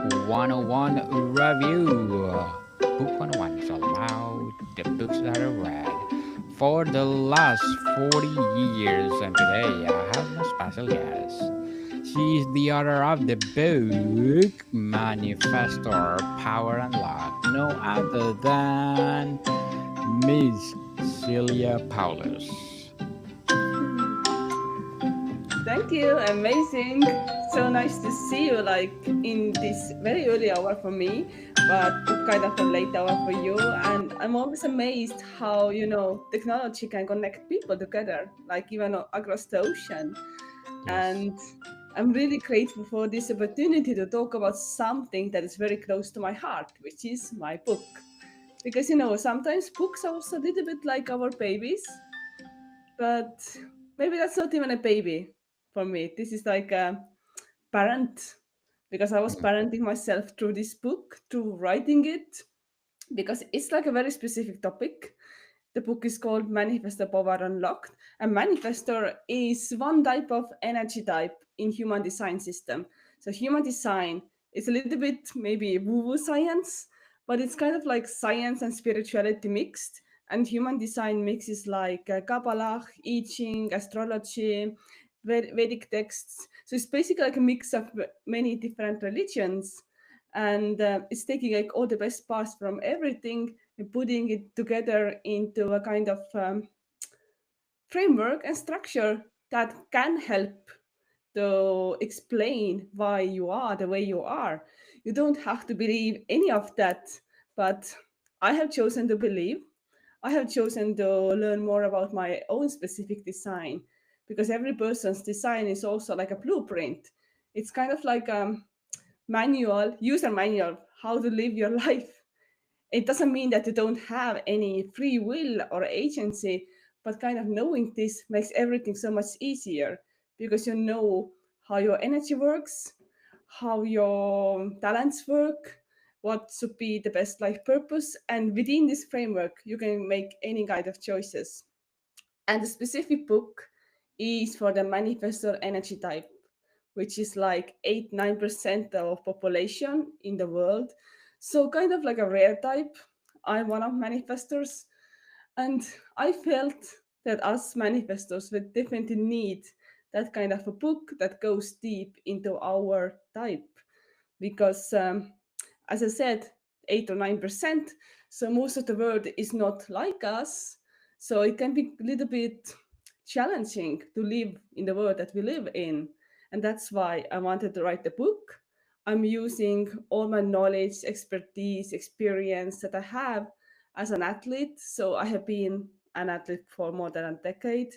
101 review. Book 101 is all about the books that I read for the last 40 years. And today I have a special guest. She is the author of the book Manifestor Power and Luck, no other than Miss Silja Paulus. Thank you. Amazing. So nice to see you like in this very early hour for me, but kind of a late hour for you. And I'm always amazed how, technology can connect people together, like even across the ocean. Yes. And I'm really grateful for this opportunity to talk about something that is very close to my heart, which is my book. Because, sometimes books are also a little bit like our babies, but maybe that's not even a baby for me. This is like a parent because I was Mm. parenting myself through this book, through writing it, because it's like a very specific topic. The book is called Manifestor Power Unlocked. And manifestor is one type of energy type in human design system. So human design is a little bit maybe woo-woo science, but it's kind of like science and spirituality mixed. And human design mixes like Kabbalah, I Ching, astrology, Vedic texts. So it's basically like a mix of many different religions, and it's taking like all the best parts from everything and putting it together into a kind of framework and structure that can help to explain why you are the way you are. You don't have to believe any of that, but I have chosen to believe. I have chosen to learn more about my own specific design because every person's design is also like a blueprint. It's kind of like a user manual, how to live your life. It doesn't mean that you don't have any free will or agency, but kind of knowing this makes everything so much easier because you know how your energy works, how your talents work, what should be the best life purpose, and within this framework, you can make any kind of choices. And the specific book is for the manifestor energy type, which is like 8-9% of population in the world. So kind of like a rare type. I'm one of manifestors, and I felt that us manifestors would definitely need that kind of a book that goes deep into our type because, as I said, 8 or 9%. So most of the world is not like us. So it can be a little bit challenging to live in the world that we live in. And that's why I wanted to write the book. I'm using all my knowledge, expertise, experience that I have as an athlete. So I have been an athlete for more than a decade,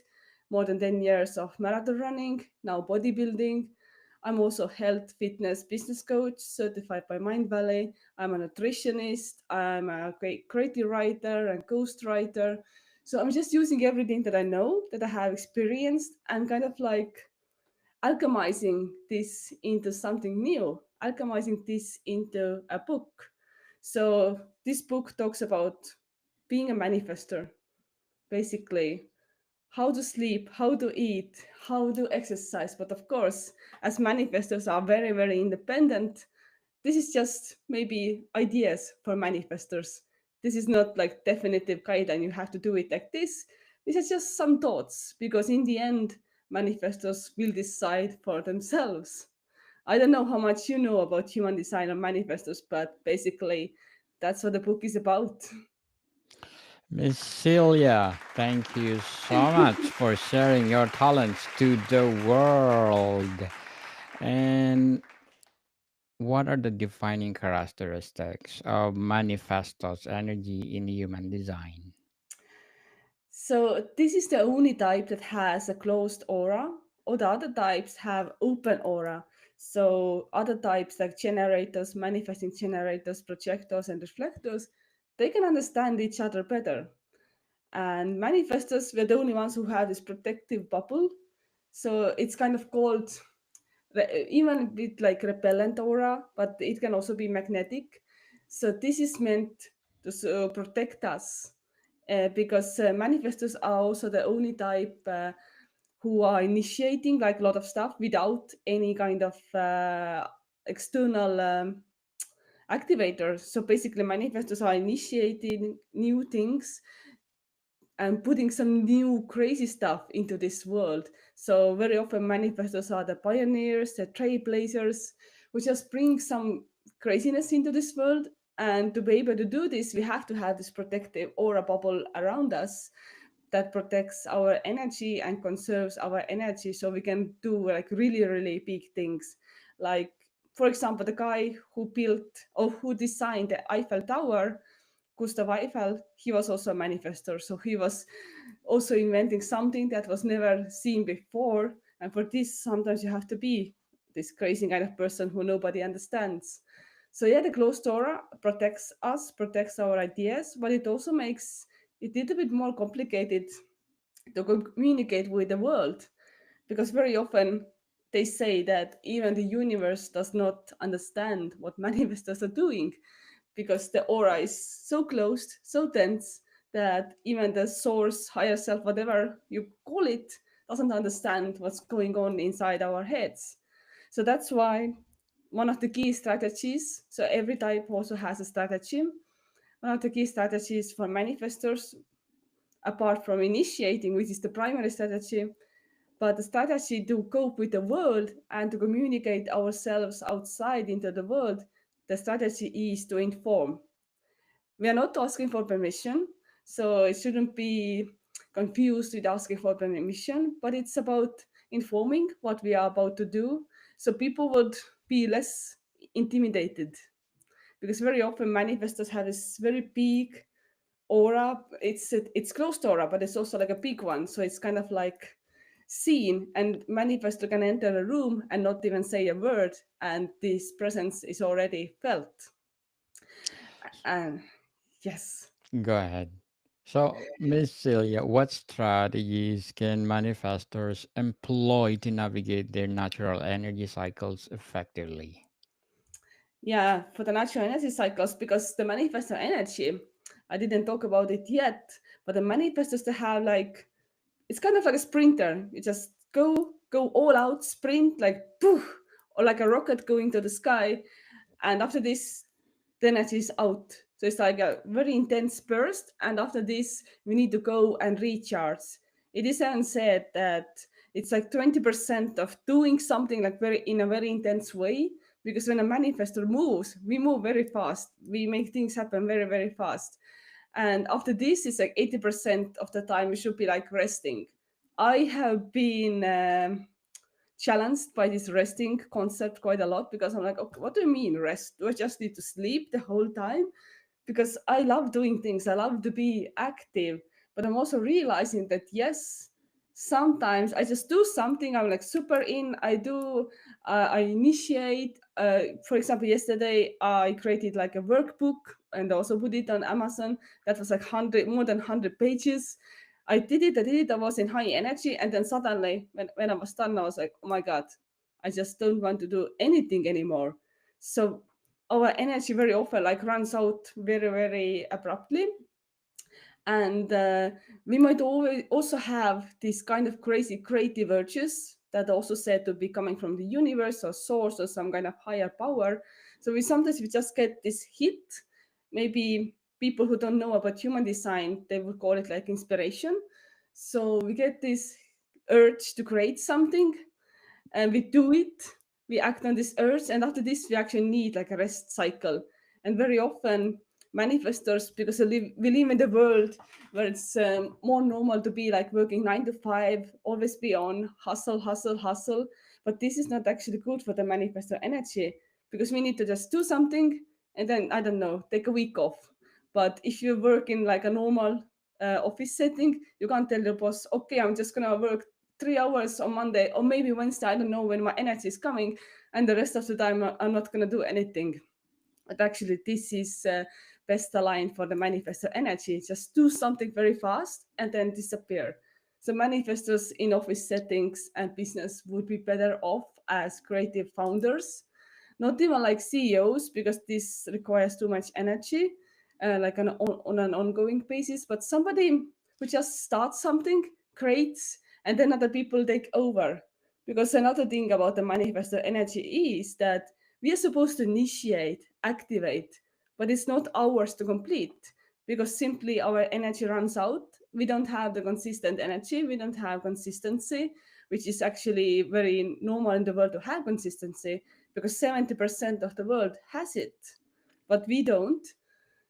more than 10 years of marathon running, now bodybuilding. I'm also health, fitness, business coach certified by Mind Valley. I'm a nutritionist. I'm a great creative writer and ghostwriter. So I'm just using everything that I know, that I have experienced, and kind of like alchemizing this into something new, alchemizing this into a book. So this book talks about being a manifester, basically how to sleep, how to eat, how to exercise. But of course, as manifestors are very, very independent, this is just maybe ideas for manifestors. This is not like definitive guideline. You have to do it like this. This is just some thoughts because in the end, manifestors will decide for themselves. I don't know how much you know about human design and manifestors, but basically, that's what the book is about. Miss Celia, thank you so much for sharing your talents to the world. And what are the defining characteristics of manifestos energy in human design? So this is the only type that has a closed aura. All the other types have open aura. So other types like generators, manifesting generators, projectors, and reflectors, they can understand each other better. And manifestors were the only ones who have this protective bubble. So it's kind of called even a bit like repellent aura, but it can also be magnetic. So this is meant to protect us because manifestors are also the only type who are initiating like a lot of stuff without any kind of external. activators. So basically, manifestors are initiating new things and putting some new crazy stuff into this world. So very often manifestors are the pioneers, the trailblazers, who just bring some craziness into this world. And to be able to do this, we have to have this protective aura bubble around us that protects our energy and conserves our energy so we can do like really, really big things. Like, for example, the guy who built or who designed the Eiffel Tower, Gustav Eiffel, he was also a manifestor. So he was also inventing something that was never seen before. And for this, sometimes you have to be this crazy kind of person who nobody understands. So yeah, the closed aura protects us, protects our ideas, but it also makes it a little bit more complicated to communicate with the world, because very often they say that even the universe does not understand what manifestors are doing, because the aura is so closed, so dense, that even the source, higher self, whatever you call it, doesn't understand what's going on inside our heads. So that's why one of the key strategies, so every type also has a strategy. One of the key strategies for manifestors, apart from initiating, which is the primary strategy, but the strategy to cope with the world and to communicate ourselves outside into the world, the strategy is to inform. We are not asking for permission, so it shouldn't be confused with asking for permission, but it's about informing what we are about to do, so people would be less intimidated. Because very often manifestors have this very big aura. It's closed aura, but it's also like a big one, so it's kind of like seen, and manifestor can enter a room and not even say a word, and this presence is already felt. And yes. Go ahead. So, Miss Celia, what strategies can manifestors employ to navigate their natural energy cycles effectively? Yeah, for the natural energy cycles, because the manifestor energy, I didn't talk about it yet, but the manifestors, they have like, it's kind of like a sprinter. You just go all out, sprint like poof, or like a rocket going to the sky, and after this, the energy is out. So it's like a very intense burst, and after this, we need to go and recharge. It is said that it's like 20% of doing something like very in a very intense way, because when a manifestor moves, we move very fast. We make things happen very, very fast. And after this, it's like 80% of the time we should be like resting. I have been challenged by this resting concept quite a lot, because I'm like, okay, what do you mean rest? Do I just need to sleep the whole time? Because I love doing things, I love to be active, but I'm also realizing that yes, sometimes I just do something, I'm like super in, I initiate. For example, yesterday I created like a workbook and also put it on Amazon. That was like 100, more than 100 pages. I did it, I was in high energy, and then suddenly when I was done, I was like, oh my god, I just don't want to do anything anymore. So our energy very often like runs out very, very abruptly, and we might always also have these kind of crazy creative urges that are also said to be coming from the universe or source or some kind of higher power. So we just get this hit. Maybe people who don't know about human design, they would call it like inspiration. So we get this urge to create something, and we do it, we act on this urge, and after this we actually need like a rest cycle. And very often manifestors, because we live in the world where it's more normal to be like working 9 to 5, always be on hustle, hustle, hustle. But this is not actually good for the manifestor energy, because we need to just do something and then, I don't know, take a week off. But if you work in like a normal office setting, you can't tell your boss, okay, I'm just gonna work 3 hours on Monday or maybe Wednesday. I don't know when my energy is coming, and the rest of the time I'm not gonna do anything. But actually, this is best aligned for the manifestor energy. Just do something very fast and then disappear. So manifestors in office settings and business would be better off as creative founders, not even like CEOs, because this requires too much energy, like on an ongoing basis. But somebody who just starts something, creates, and then other people take over. Because another thing about the manifestor energy is that We are supposed to initiate, activate, but it's not ours to complete because simply our energy runs out. We don't have the consistent energy, we don't have consistency, which is actually very normal in the world to have consistency because 70% of the world has it, but we don't.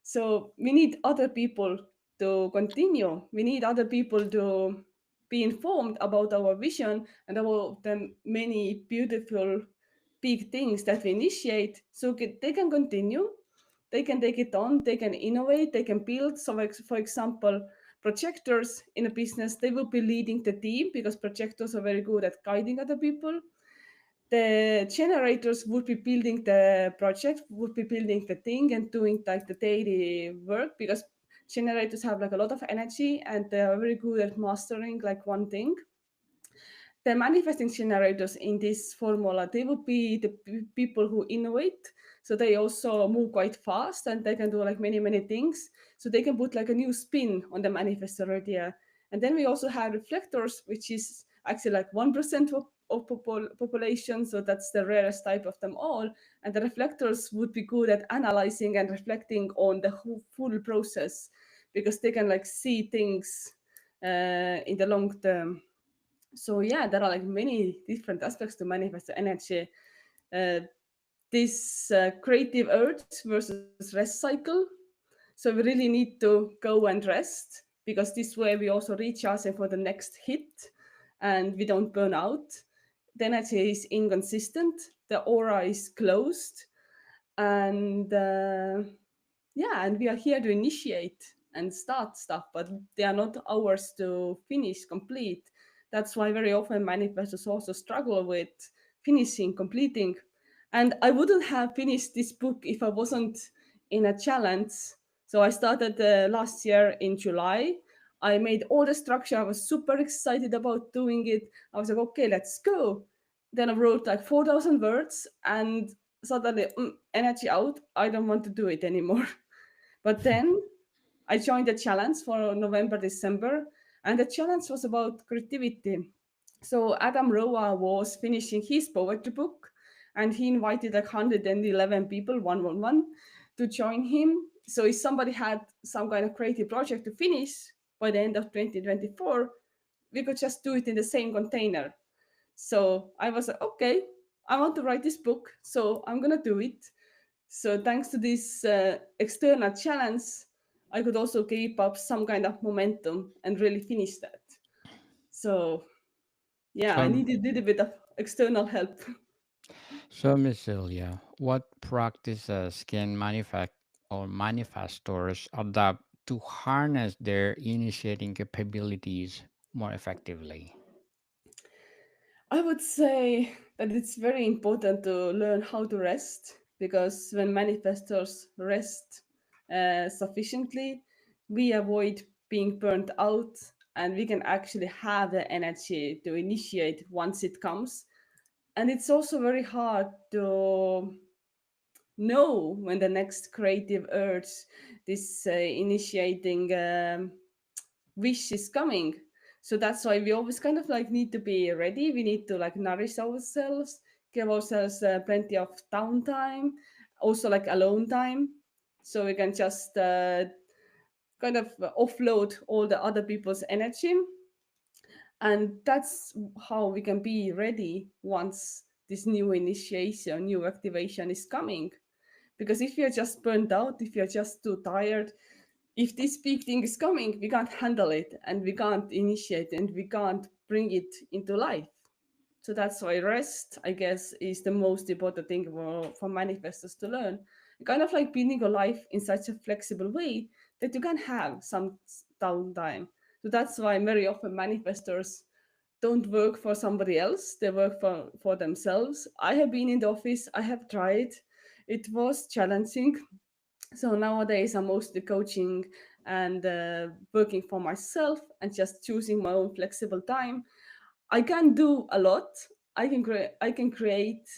So we need other people to continue. We need other people to be informed about our vision and about the many beautiful big things that we initiate so they can continue, they can take it on, they can innovate, they can build. So, for example, projectors in a business, they will be leading the team because projectors are very good at guiding other people. The generators would be building the project, would be building the thing and doing like the daily work because generators have like a lot of energy and they are very good at mastering like one thing. The manifesting generators in this formula, they would be the people who innovate. So they also move quite fast and they can do like many things. So they can put like a new spin on the manifestor idea. And then we also have reflectors, which is actually like 1% of population. So that's the rarest type of them all. And the reflectors would be good at analyzing and reflecting on the full process because they can like see things in the long term. So yeah, there are like many different aspects to manifest the energy. uh, this creative urge versus rest cycle. So we really need to go and rest because this way we also recharge for the next hit and we don't burn out. The energy is inconsistent, the aura is closed, and yeah, and we are here to initiate and start stuff, but they are not ours to finish, complete. That's why very often manifestors also struggle with finishing, completing. And I wouldn't have finished this book if I wasn't in a challenge. So I started last year in July. I made all the structure. I was super excited about doing it. I was like, okay, let's go. Then I wrote like 4,000 words and suddenly energy out. I don't want to do it anymore. But then I joined the challenge for November, December, and the challenge was about creativity. So Adam Roa was finishing his poetry book, and he invited like 111 people, 111, to join him. So if somebody had some kind of creative project to finish by the end of 2024, we could just do it in the same container. So I was like, okay, I want to write this book, so I'm gonna do it. So thanks to this external challenge, I could also keep up some kind of momentum and really finish that. So yeah, I So, needed a little bit of external help. so Miss Silja, what practices can manifestors adopt to harness their initiating capabilities more effectively? I would say that it's very important to learn how to rest because when manifestors rest sufficiently, we avoid being burnt out and we can actually have the energy to initiate once it comes. And it's also very hard to know when the next creative urge, this initiating wish is coming. So that's why we always kind of like need to be ready. We need to like nourish ourselves, give ourselves plenty of downtime, also like alone time, so we can just kind of offload all the other people's energy. And that's how we can be ready once this new initiation, new activation is coming. Because if you're just burnt out, if you're just too tired, if this big thing is coming, we can't handle it and we can't initiate and we can't bring it into life. So that's why rest, I guess, is the most important thing for manifestors to learn. Kind of like building your life in such a flexible way that you can have some downtime. So that's why very often manifestors don't work for somebody else, they work for themselves. I have been in the office, I have tried. It was challenging. So nowadays I'm mostly coaching and working for myself and just choosing my own flexible time. I can do a lot. I can create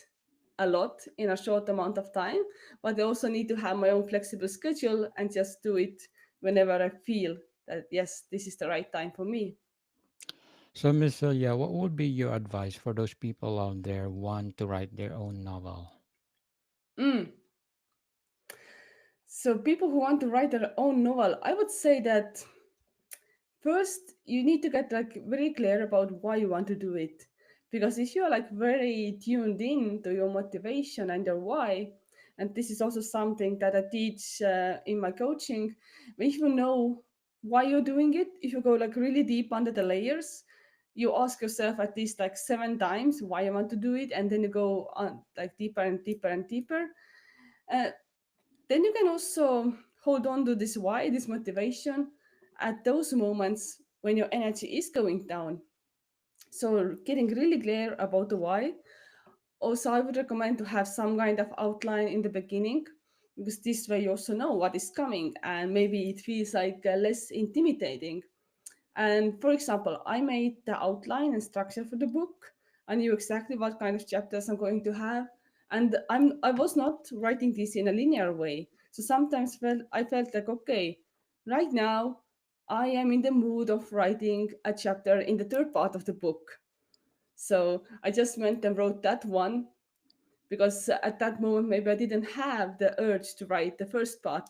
a lot in a short amount of time, but I also need to have my own flexible schedule and just do it whenever I feel that yes, this is the right time for me. So, Miss Silja, what would be your advice for those people out there who want to write their own novel? Mm. So people who want to write their own novel, I would say that first you need to get like very clear about why you want to do it. Because if you're like very tuned in to your motivation and your why, and this is also something that I teach in my coaching, if you know why you're doing it, if you go like really deep under the layers, you ask yourself at least like 7 times why you want to do it, and then you go on like deeper and deeper and deeper. Uh, then you can also hold on to this why, this motivation at those moments when your energy is going down. So getting really clear about the why. Also, I would recommend to have some kind of outline in the beginning, because this way you also know what is coming and maybe it feels like less intimidating. And for example, I made the outline and structure for the book. I knew exactly what kind of chapters I'm going to have. And I was not writing this in a linear way. So sometimes I felt like, okay, right now I am in the mood of writing a chapter in the third part of the book. So I just went and wrote that one, because at that moment maybe I didn't have the urge to write the first part.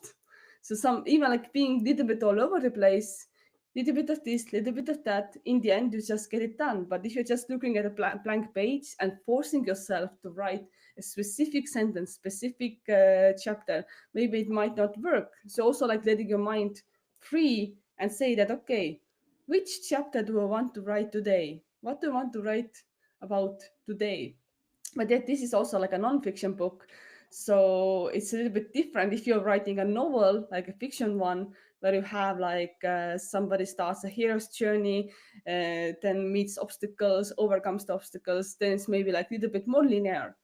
So some even like being a little bit all over the place, little bit of this, little bit of that. In the end, you just get it done. But if you're just looking at a blank page and forcing yourself to write a specific sentence, specific chapter, maybe it might not work. So also like letting your mind free and say that okay, which chapter do I want to write today? What do I want to write about today? But yet this is also like a non-fiction book, so it's a little bit different if you're writing a novel like a fiction one, where you have like somebody starts a hero's journey, then meets obstacles, overcomes the obstacles, then it's maybe like a little bit more linear.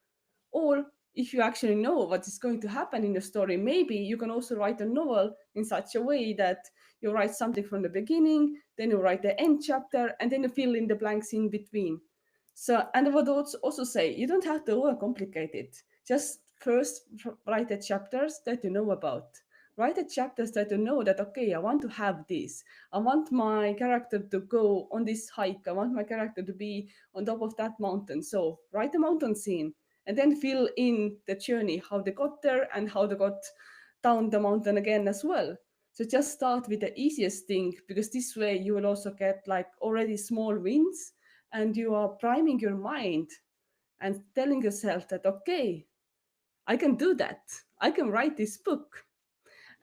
Or if you actually know what is going to happen in the story, maybe you can also write a novel in such a way that you write something from the beginning, then you write the end chapter, and then you fill in the blanks in between. So, and I would also say you don't have to overcomplicate it. Just first write the chapters that you know about. Write the chapters that you know that, okay, I want to have this. I want my character to go on this hike. I want my character to be on top of that mountain. So write the mountain scene and then fill in the journey, how they got there and how they got down the mountain again as well. So just start with the easiest thing, because this way you will also get like already small wins, and you are priming your mind and telling yourself that okay, I can do that. I can write this book.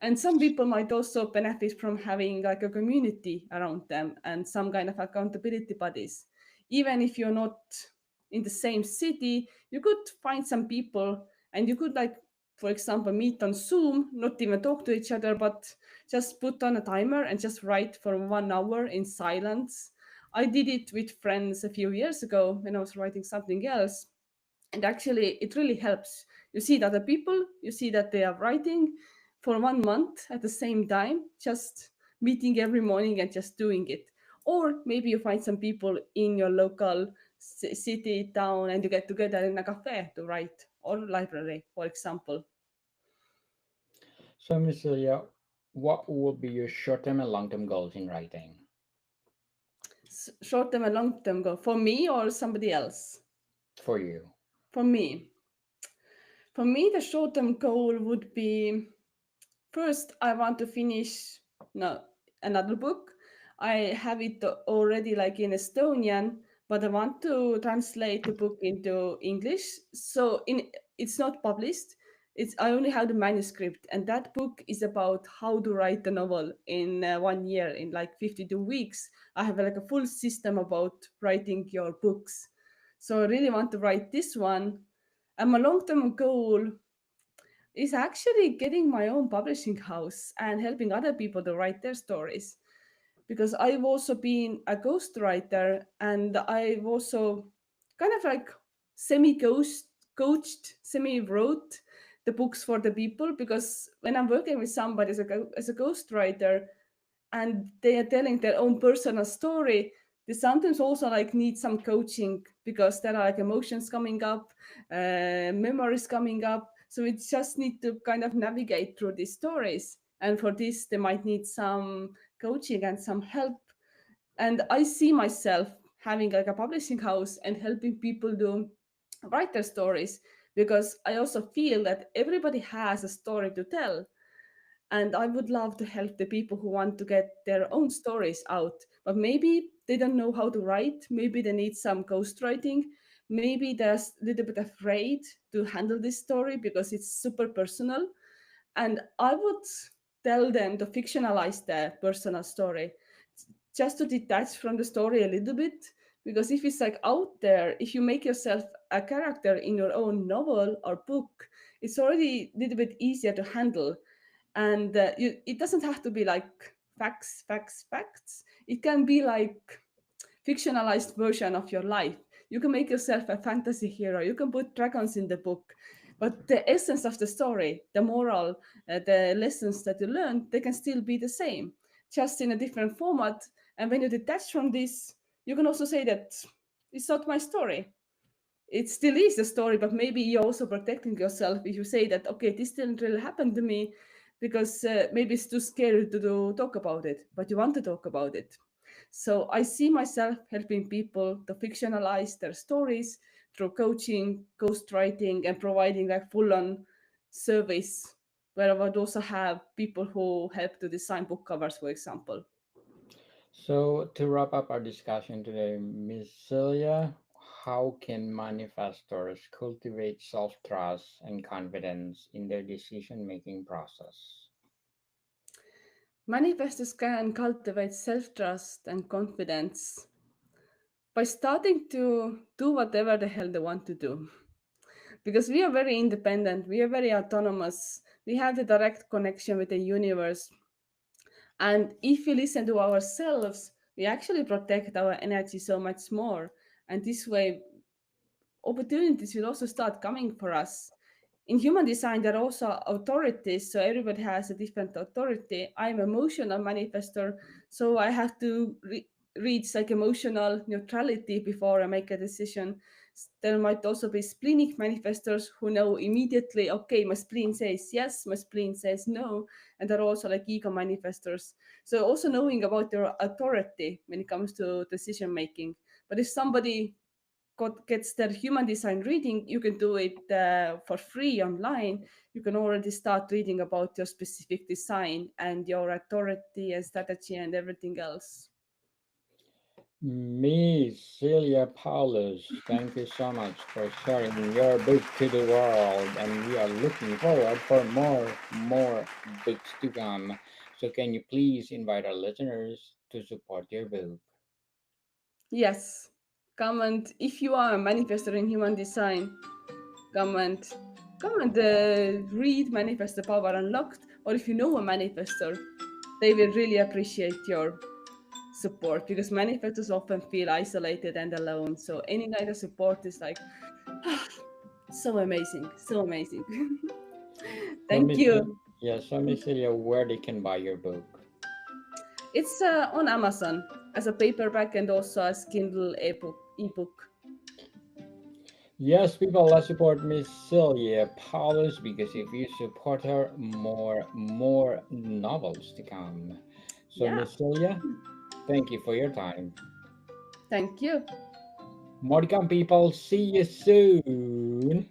And some people might also benefit from having like a community around them and some kind of accountability buddies. Even if you're not in the same city, you could find some people and you could like, for example, meet on Zoom, not even talk to each other, but just put on a timer and just write for 1 hour in silence. I did it with friends a few years ago when I was writing something else, and actually it really helps. You see that the people, you see that they are writing for 1 month at the same time, just meeting every morning and just doing it. Or maybe you find some people in your local city town and you get together in a cafe to write, or library, for example. So, Miss Silja, what would be your short-term and long-term goals in writing Short term and long term goal for me or somebody else? for you? For me, the short term goal would be, first, I want to finish no another book. I have it already like in Estonian, but I want to translate the book into English. So it's not published. It's I only have the manuscript, and that book is about how to write a novel in 1 year, in like 52 weeks. I have like a full system about writing your books. So I really want to write this one. And my long-term goal is actually getting my own publishing house and helping other people to write their stories, because I've also been a ghostwriter, and I've also kind of like semi ghost coached, semi wrote the books for the people, because when I'm working with somebody as a ghostwriter and they are telling their own personal story, they sometimes also like need some coaching, because there are like emotions coming up, memories coming up, so we just need to kind of navigate through these stories, and for this they might need some coaching and some help. And I see myself having like a publishing house and helping people to write their stories, because I also feel that everybody has a story to tell. And I would love to help the people who want to get their own stories out, but maybe they don't know how to write. Maybe they need some ghostwriting. Maybe they're a little bit afraid to handle this story because it's super personal. And I would tell them to fictionalize their personal story, just to detach from the story a little bit. Because if it's like out there, if you make yourself a character in your own novel or book, it's already a little bit easier to handle. And it doesn't have to be like facts, facts, facts. It can be like fictionalized version of your life. You can make yourself a fantasy hero. You can put dragons in the book, but the essence of the story, the moral, the lessons that you learn, they can still be the same, just in a different format. And when you detach from this, you can also say that it's not my story. It still is a story, but maybe you're also protecting yourself if you say that, okay, this didn't really happen to me, because maybe it's too scary to talk about it, but you want to talk about it. So I see myself helping people to fictionalize their stories through coaching, ghostwriting, and providing like full-on service, where I would also have people who help to design book covers, for example. So, to wrap up our discussion today, Miss Celia, how can manifestors cultivate self trust and confidence in their decision making process? Manifestors can cultivate self-trust and confidence by starting to do whatever the hell they want to do. Because we are very independent, we are very autonomous, we have the direct connection with the universe. And if we listen to ourselves, we actually protect our energy so much more. And this way, opportunities will also start coming for us. In human design, there are also authorities, so everybody has a different authority. I'm emotional manifestor, so I have to reach like emotional neutrality before I make a decision. There might also be splenic manifestors who know immediately, okay, my spleen says yes, my spleen says no, and there are also like ego manifestors. So also knowing about your authority when it comes to decision making. But if somebody gets their human design reading, you can do it for free online. You can already start reading about your specific design and your authority and strategy and everything else. Miss Silja Paulus, thank you so much for sharing your book to the world, and we are looking forward for more books to come. So, can you please invite our listeners to support your book? Yes, comment if you are a manifestor in human design. Comment, read Manifest the Power Unlocked, or if you know a manifestor, they will really appreciate your support, because manifestors often feel isolated and alone. So any kind of support is like so amazing, so amazing. So, Thank you. So Miss Silja, where they can buy your book? It's on Amazon as a paperback and also as Kindle ebook. Yes, people, let's support Miss Silja Paulus because if you support her, more novels to come. So, Yeah, Miss Silja, thank you for your time. thank you. More to come, people. See you soon.